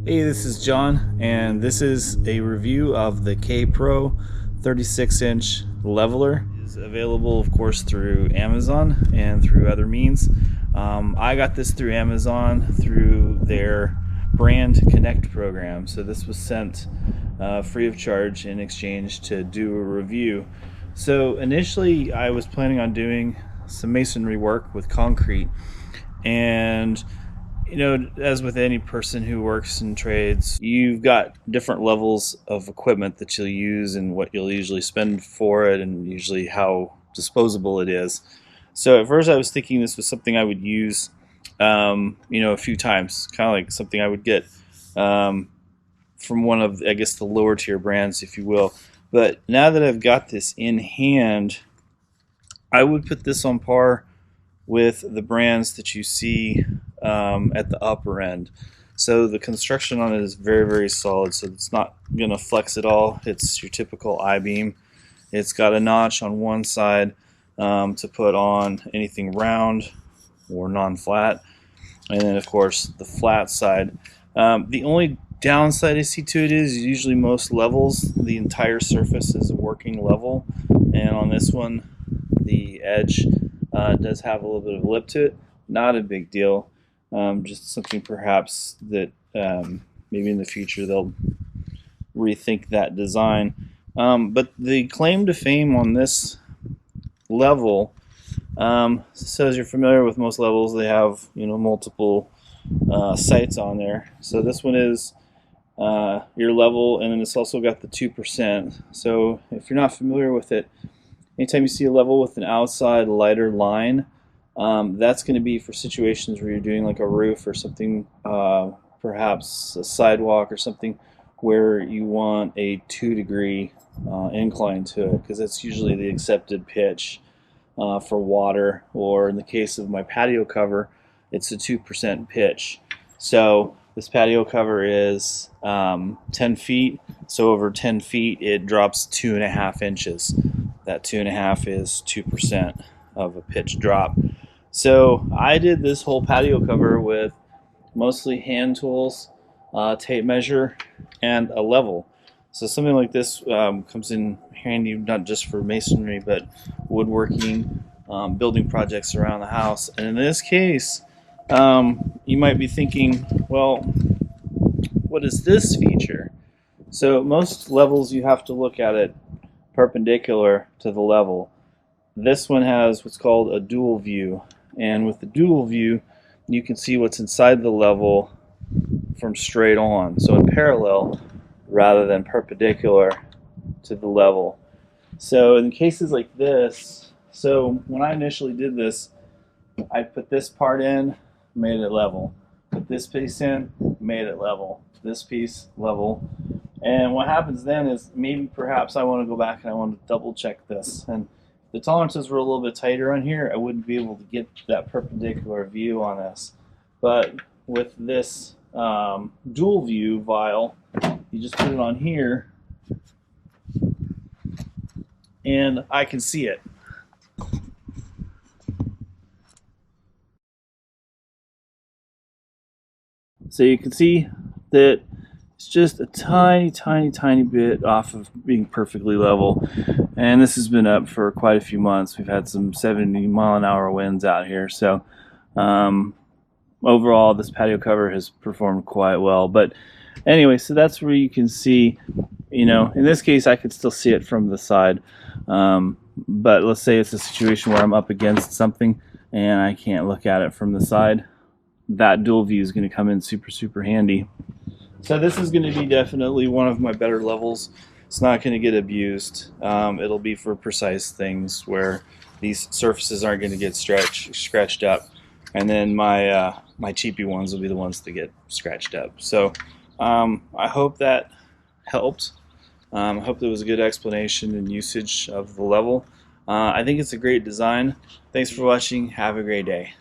Hey, this is John, and this is a review of the Kapro 36-inch leveler. It is available, of course, through Amazon and through other means. I got this through Amazon through their Brand Connect program. So this was sent free of charge in exchange to do a review. So initially, I was planning on doing some masonry work with concrete, and as with any person who works in trades, you've got different levels of equipment that you'll use and what you'll usually spend for it, and usually how disposable it is. So at first I was thinking this was something I would use a few times, kind of like something I would get from one of, I guess, the lower tier brands, if you will. But now that I've got this in hand, I would put this on par with the brands that you see at the upper end. So the construction on it is very, very solid, so it's not going to flex at all. It's your typical I-beam. It's got a notch on one side to put on anything round or non-flat, and then of course the flat side. The only downside I see to it is usually most levels the entire surface is a working level, and on this one the edge does have a little bit of lip to it. Not a big deal. Just something perhaps that maybe in the future they'll rethink that design. But the claim to fame on this level, so as you're familiar with most levels, they have multiple sights on there. So this one is your level, and then it's also got the 2%. So if you're not familiar with it, anytime you see a level with an outside lighter line, that's going to be for situations where you're doing like a roof or something, perhaps a sidewalk or something, where you want a 2-degree incline to it, because that's usually the accepted pitch for water, or in the case of my patio cover, it's a 2% pitch. So this patio cover is 10 feet, so over 10 feet it drops 2.5 inches. That 2.5 is 2% of a pitch drop. So I did this whole patio cover with mostly hand tools, tape measure, and a level. So something like this comes in handy not just for masonry, but woodworking, building projects around the house. And in this case, you might be thinking, well, what is this feature? So most levels you have to look at it perpendicular to the level. This one has what's called a dual view, and with the dual view you can see what's inside the level from straight on, so in parallel rather than perpendicular to the level. So in cases like this, so when I initially did this, I put this part in, made it level, put this piece in, made it level, this piece level. And what happens then is maybe perhaps I want to go back and I want to double check this. And if the tolerances were a little bit tighter on here, I wouldn't be able to get that perpendicular view on this. But with this dual view vial, you just put it on here and I can see it. So you can see that it's just a tiny bit off of being perfectly level, and this has been up for quite a few months. We've had some 70-mile-an-hour winds out here, so overall this patio cover has performed quite well. But anyway, so that's where you can see, in this case I could still see it from the side, but let's say it's a situation where I'm up against something and I can't look at it from the side. That dual view is going to come in super handy. So this is going to be definitely one of my better levels. It's not going to get abused. It'll be for precise things where these surfaces aren't going to get scratched up, and then my cheapy ones will be the ones that get scratched up. So I hope that helped. I hope there was a good explanation and usage of the level. I think it's a great design. Thanks for watching. Have a great day.